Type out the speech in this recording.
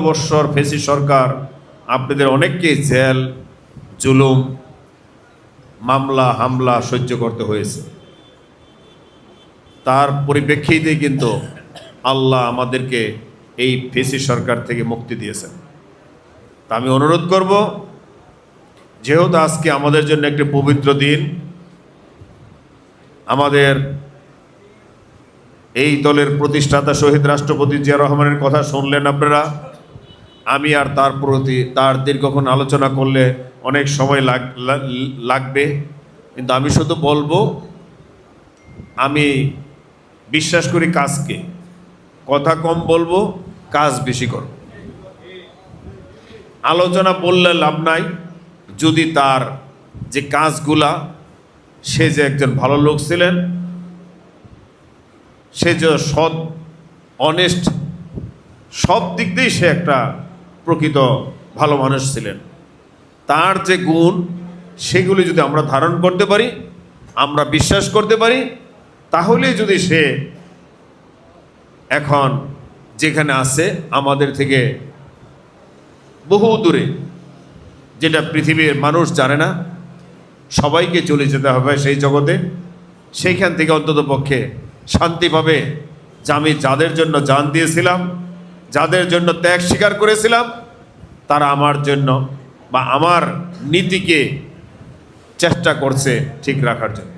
বৎসর ফেসি সরকার আপনাদের অনেককে জেল, জুলুম, মামলা হামলা সহ্য করতে হয়েছে। তার পরিপ্রেক্ষিতে কিন্তু আল্লাহ আমাদেরকে এই ফেসি সরকার থেকে মুক্তি দিয়েছেন। তা আমি অনুরোধ করব, যেহেতু আজকে আমাদের জন্য একটি পবিত্র দিন, আমাদের এই দলের প্রতিষ্ঠাতা শহীদ রাষ্ট্রপতি জিয়া রহমানের কথা শুনলেন আপনারা। আমি আর তার দীর্ঘক্ষণ আলোচনা করলে অনেক সময় লাগবে, কিন্তু আমি শুধু বলবো, আমি বিশ্বাস করি কাজকে। কথা কম বলবো, কাজ বেশি করব। আলোচনা বললে লাভ নাই যদি তার যে কাজগুলা, সে যে একজন ভালো লোক ছিলেন, সে যে সৎ, অনেস্ট, সব দিক দিয়েই সে একটা প্রকৃত ভালো মানুষ ছিলেন। তার যে গুণ, সেগুলি যদি আমরা ধারণ করতে পারি, আমরা বিশ্বাস করতে পারি, তাহলে যদি সে এখন যেখানে আছে আমাদের থেকে বহু দূরে, যেটা পৃথিবীর মানুষ জানে না, সবাইকে চলে যেতে হবে সেই জগতে, সেইখান থেকে অন্তত পক্ষে শান্তি পাবে। যে আমি যাদের জন্য জান দিয়েছিলাম, যাদের জন্য ত্যাগ স্বীকার করেছিলাম, তারা আমার জন্য বা আমার নীতিকে চেষ্টা করছে ঠিক রাখার জন্য।